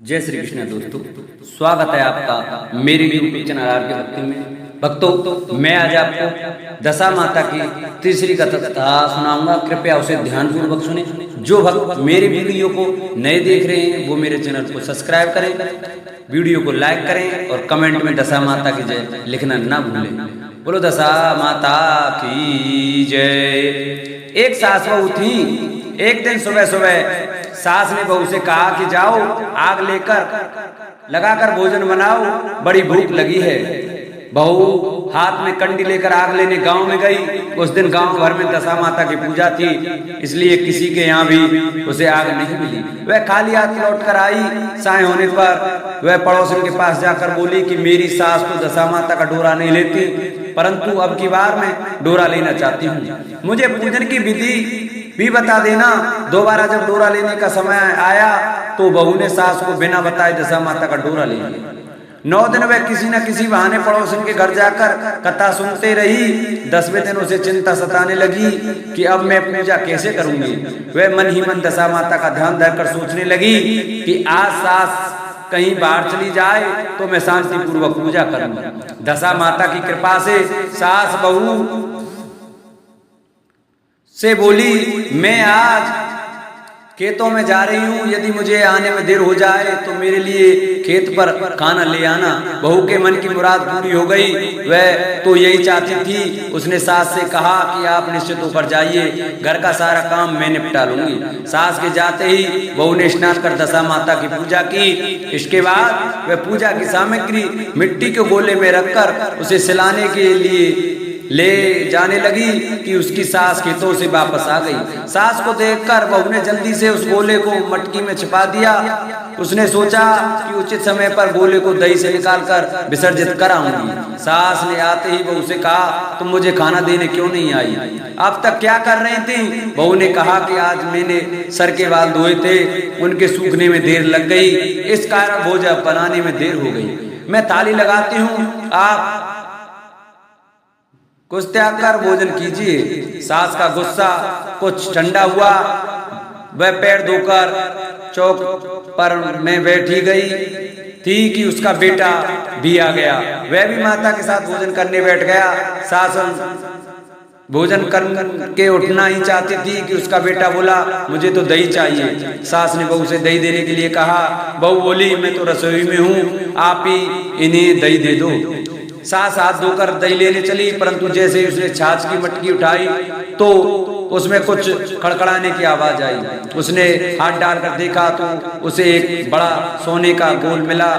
जय श्री कृष्ण दोस्तों, स्वागत है आपका मेरे यूट्यूब चैनल आर के भक्ति में। भक्तों, मैं आज आपको दशा माता की तीसरी कथा सुनाऊंगा। कृपया उसे ध्यानपूर्वक सुने। जो भक्त मेरे वीडियो को नए देख रहे हैं वो मेरे चैनल को सब्सक्राइब करें, वीडियो को लाइक करें और कमेंट में दशा माता की जय लिखना ना भूलें। बोलो दशा माता की जय। एक सास बहू थी। एक दिन सुबह सुबह सास ने बहू से कहा कि जाओ आग लेकर लगाकर भोजन बनाओ, बड़ी भूख लगी है। बहू हाथ में कंडी लेकर आग लेने गांव में गई। उस दिन गांव भर में दशा माता की पूजा थी, इसलिए किसी के यहाँ भी उसे आग नहीं मिली। वह खाली हाथ लौट कर आई। साय होने पर वह पड़ोसन के पास जाकर बोली कि मेरी सास तो दशा माता का डोरा नहीं लेती, परंतु अब की बार मैं डोरा लेना चाहती हूँ। मुझे पूजन की विधि भी बता देना। दोबारा जब डोरा लेने का समय आया तो बहू ने सास को बिना बताए दशा माता का डोरा ले लिया। 9 दिन वह किसी न किसी बहाने पड़ोसन के घर जाकर कथा सुनते रही। 10वें दिन उसे चिंता सताने लगी कि अब मैं पूजा कैसे करूंगी। वह मन ही मन दशा माता का ध्यान धरकर सोचने लगी कि आज सास कहीं बाहर चली जाए तो मैं शांति पूर्वक पूजा करूंगा। दशा माता की कृपा से सास बहू से बोली, मैं आज खेतों में जा रही हूँ, यदि मुझे आने में देर हो जाए तो मेरे लिए खेत पर खाना ले आना। बहू के मन की मुराद पूरी हो गई। वह तो यही चाहती थी। उसने सास से कहा कि आप निश्चित होकर जाइए, घर का सारा काम मैं निपटा लूंगी। सास के जाते ही बहू ने स्नान कर दशा माता की पूजा की। इसके बाद वह पूजा की सामग्री मिट्टी के गोले में रखकर उसे सिलाने के लिए ले जाने लगी कि उसकी सास खेतों से वापस आ गई। सास को देखकर बहू ने जल्दी से उस गोले को मटकी में छिपा दिया। उसने सोचा कि उचित समय पर गोले को दही से निकालकर विसर्जित कराऊंगी। सास ने आते ही बहू से कहा, तुम मुझे खाना देने क्यों नहीं आई? अब तक क्या कर रही थी? बहू ने कहा कि आज मैंने सर के बाल धोए थे, उनके सूखने में देर लग गई, इस कारण भोजन बनाने में देर हो गई। मैं ताली लगाती हूँ, आप कुछ त्याग कर भोजन कीजिए। सास का गुस्सा कुछ ठंडा हुआ। वह पैर धोकर चौक पर में बैठी गई थी कि उसका बेटा भी आ गया। वह भी माता के साथ भोजन करने बैठ गया। सास भोजन करके उठना ही चाहती थी कि उसका बेटा बोला, मुझे तो दही चाहिए। सास ने बहू से दही देने के लिए कहा। बहू बोली, मैं तो रसोई में हूँ, आप ही इन्हें दही दे दो। सास हाथ धोकर दही लेने चली, परंतु जैसे ही उसने छाछ की मटकी उठाई तो उसमें कुछ खड़खड़ाने की आवाज आई। उसने हाथ डालकर देखा तो उसे एक बड़ा सोने का गोल मिला।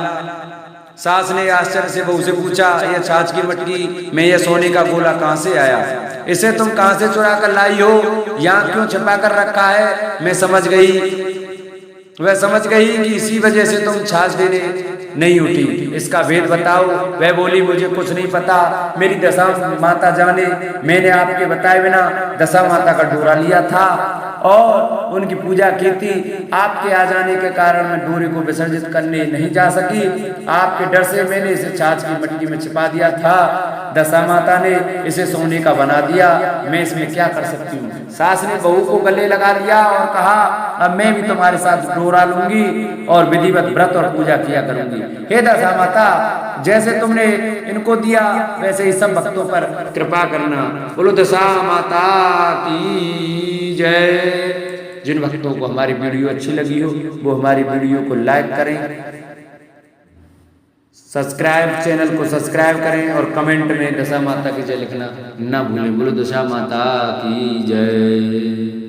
सास ने आश्चर्य से बहू से पूछा, यह छाछ की मटकी में यह सोने का गोला कहाँ से आया? इसे तुम कहाँ से चुरा कर लाई हो? यहाँ क्यों छिपा कर रखा है? मैं समझ गई। वह समझ गई कि इसी वजह से तुम छाछ देने नहीं उठी। इसका भेद बताओ। वह बोली, मुझे कुछ नहीं पता, मेरी दशा माता जाने। मैंने आपके बताए बिना दशा माता का डोरा लिया था और उनकी पूजा की थी। आपके आ जाने के कारण मैं डोरे को विसर्जित करने नहीं जा सकी। आपके डर से मैंने इसे छाछ की मटकी में छिपा दिया था। दशा माता ने इसे सोने का बना दिया, मैं इसमें क्या कर सकती हूँ? सास ने बहू को गले लगा लिया और कहा, अब मैं भी तुम्हारे साथ डोरा लूंगी और विधिवत व्रत और पूजा किया करूंगी। हे दशा माता, जैसे तुमने इनको दिया वैसे ही सब भक्तों पर कृपा करना। बोलो दशा माता की जय। जिन भक्तों को हमारी वीडियो अच्छी लगी हो वो हमारी वीडियो को लाइक करें, चैनल को सब्सक्राइब करें और कमेंट में दशा माता की जय लिखना ना भूलें। बोलो दशा माता की जय।